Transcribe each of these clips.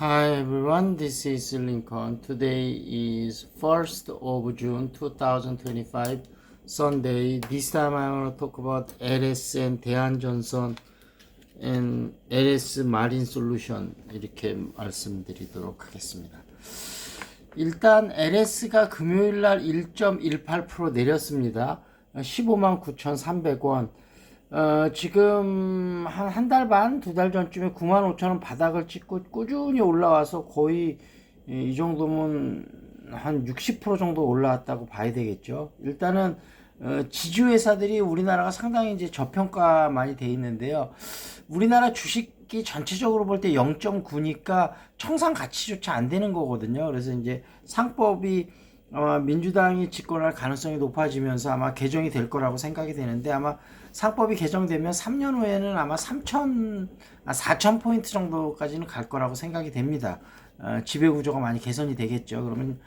Hi everyone, this is Lincoln. Today is 1st of June 2025, Sunday. This time I want to talk about LS and 대한전선 and LS Marine Solution 이렇게 말씀드리도록 하겠습니다. 일단 LS가 금요일날 1.18% 내렸습니다. 159,300원. 지금 한 달 반, 두 달 전쯤에 95,000원 바닥을 찍고 꾸준히 올라와서 거의 이 정도면 한 60% 정도 올라왔다고 봐야 되겠죠. 일단은 지주회사들이 우리나라가 상당히 이제 저평가 많이 돼 있는데요. 우리나라 주식이 전체적으로 볼 때 0.9니까 청산 가치조차 안 되는 거거든요. 그래서 이제 상법이 아마 민주당이 집권할 가능성이 높아지면서 아마 개정이 될 거라고 생각이 되는데, 아마 상법이 개정되면 3년 후에는 아마 4,000포인트 정도까지는 갈 거라고 생각이 됩니다. 지배구조가 많이 개선이 되겠죠. 그러면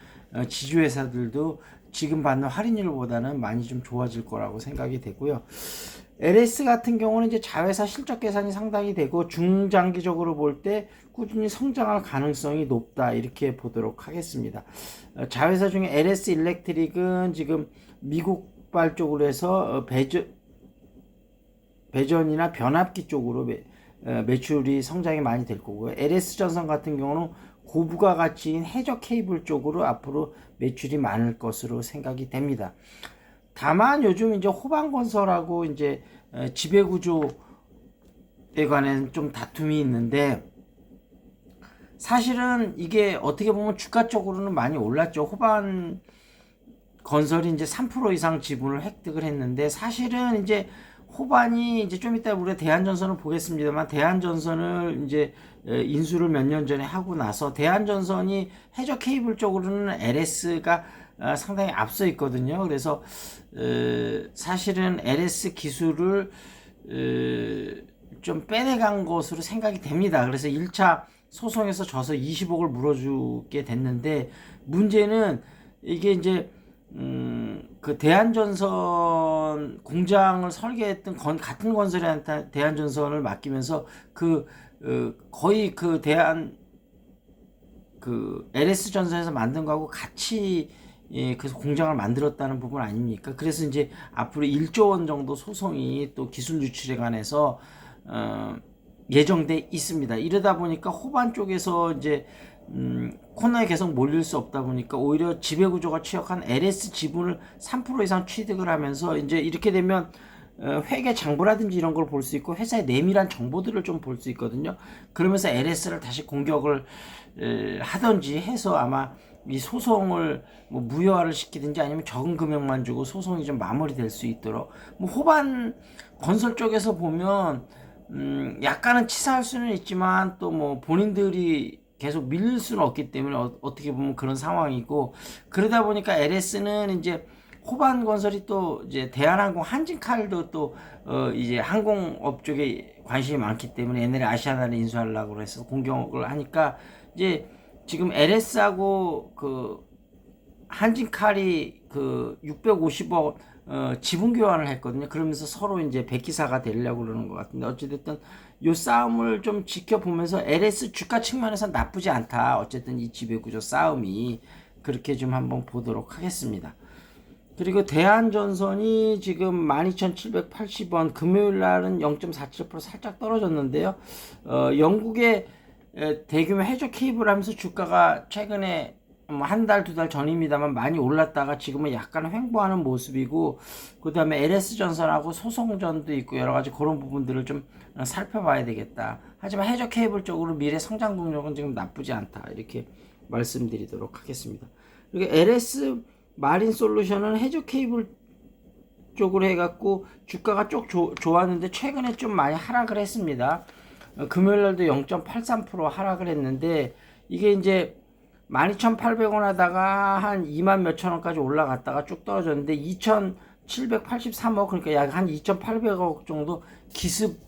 지주회사들도 지금 받는 할인율보다는 많이 좀 좋아질 거라고 생각이 되고요. LS 같은 경우는 이제 자회사 실적 계산이 상당히 되고 중장기적으로 볼 때 꾸준히 성장할 가능성이 높다, 이렇게 보도록 하겠습니다. 자회사 중에 LS 일렉트릭은 지금 미국발 쪽으로 해서 배전이나 변압기 쪽으로 매출이 성장이 많이 될 거고요. LS 전선 같은 경우는 고부가 가치인 해저 케이블 쪽으로 앞으로 매출이 많을 것으로 생각이 됩니다. 다만 요즘 이제 호반건설하고 이제 지배구조에 관한 좀 다툼이 있는데, 사실은 이게 어떻게 보면 주가 쪽으로는 많이 올랐죠. 호반 건설이 이제 3% 이상 지분을 획득을 했는데, 사실은 이제 호반이 이제 좀 이따 우리가 대한전선을 보겠습니다만, 대한전선을 이제 인수를 몇 년 전에 하고 나서 대한전선이 해저 케이블 쪽으로는 LS가 상당히 앞서 있거든요. 그래서 사실은 LS 기술을 좀 빼내간 것으로 생각이 됩니다. 그래서 1차 소송에서 져서 20억을 물어주게 됐는데, 문제는 이게 이제 그 대한전선 공장을 설계했던 같은 건설회한테 대한전선을 맡기면서 거의 그 LS 전선에서 만든 거하고 같이 그래서 공장을 만들었다는 부분 아닙니까? 그래서 이제 앞으로 1조 원 정도 소송이 또 기술 유출에 관해서 예정돼 있습니다. 이러다 보니까 호반 쪽에서 이제 코너에 계속 몰릴 수 없다 보니까 오히려 지배구조가 취약한 LS 지분을 3% 이상 취득을 하면서, 이제 이렇게 되면 회계 장부라든지 이런 걸 볼 수 있고 회사의 내밀한 정보들을 좀 볼 수 있거든요. 그러면서 LS를 다시 공격을 하든지 해서 아마 이 소송을 뭐 무효화를 시키든지 아니면 적은 금액만 주고 소송이 좀 마무리될 수 있도록, 뭐 호반 건설 쪽에서 보면 약간은 치사할 수는 있지만 또 뭐 본인들이 계속 밀릴 수는 없기 때문에 어떻게 보면 그런 상황이고, 그러다 보니까 LS는 이제 호반 건설이 또 이제 대한항공 한진칼도 또 이제 항공업 쪽에 관심이 많기 때문에 옛날에 아시아나를 인수하려고 해서 공격을 하니까, 이제 지금 LS하고 그 한진칼이 그 650억 지분 교환을 했거든요. 그러면서 서로 이제 백기사가 되려고 그러는 것 같은데, 어찌됐든 요 싸움을 좀 지켜보면서 LS 주가 측면에서 나쁘지 않다. 어쨌든 이 지배구조 싸움이, 그렇게 좀 한번 보도록 하겠습니다. 그리고 대한전선이 지금 12,780원, 금요일 날은 0.47% 살짝 떨어졌는데요. 영국의 대규모 해저 케이블 하면서 주가가 최근에 한 달, 두 달 전입니다만 많이 올랐다가 지금은 약간 횡보하는 모습이고, 그 다음에 LS전선하고 소송전도 있고 여러 가지 그런 부분들을 좀 살펴봐야 되겠다. 하지만 해저 케이블 쪽으로 미래 성장 동력은 지금 나쁘지 않다, 이렇게 말씀드리도록 하겠습니다. 그리고 LS 마린 솔루션은 해저 케이블 쪽으로 해갖고 주가가 쭉 좋았는데 최근에 좀 많이 하락을 했습니다. 금요일날도 0.83% 하락을 했는데, 이게 이제 12,800원 하다가 한 2만 몇천 원까지 올라갔다가 쭉 떨어졌는데 2,783억, 그러니까 약 한 2,800억 정도 기습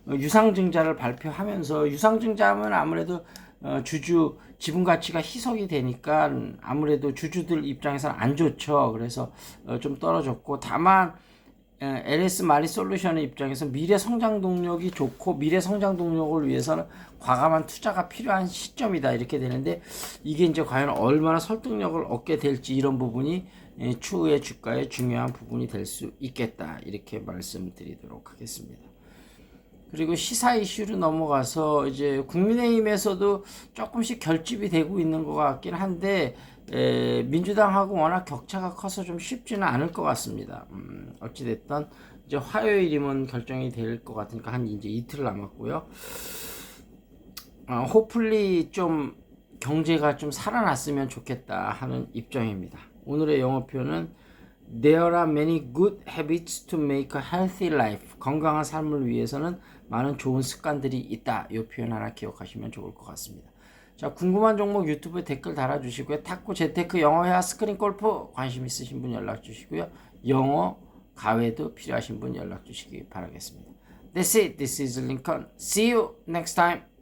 유상증자를 발표하면서, 유상증자하면 아무래도 주주 지분 가치가 희석이 되니까 아무래도 주주들 입장에서는 안 좋죠. 그래서 좀 떨어졌고, 다만 LS 마리 솔루션의 입장에서 미래 성장 동력이 좋고 미래 성장 동력을 위해서는 과감한 투자가 필요한 시점이다 이렇게 되는데 이게 이제 과연 얼마나 설득력을 얻게 될지 이런 부분이 추후의 주가의 중요한 부분이 될 수 있겠다 이렇게 말씀드리도록 하겠습니다. 그리고 시사 이슈로 넘어가서 이제 국민의힘에서도 조금씩 결집이 되고 있는 것 같긴 한데 민주당하고 워낙 격차가 커서 좀 쉽지는 않을 것 같습니다. 어찌됐든 이제 화요일이면 결정이 될 것 같으니까 한 이제 이틀 남았고요. 호플리 좀 경제가 좀 살아났으면 좋겠다 하는 입장입니다. 오늘의 영어표는 There are many good habits to make a healthy life. 건강한 삶을 위해서는 많은 좋은 습관들이 있다. 이 표현 하나 기억하시면 좋을 것 같습니다. 자, 궁금한 종목 유튜브에 댓글 달아주시고요. 탁구, 재테크, 영어, 회화, 스크린, 골프 관심 있으신 분 연락 주시고요. 영어, 가외도 필요하신 분 연락 주시기 바라겠습니다. That's it. This is Lincoln. See you next time.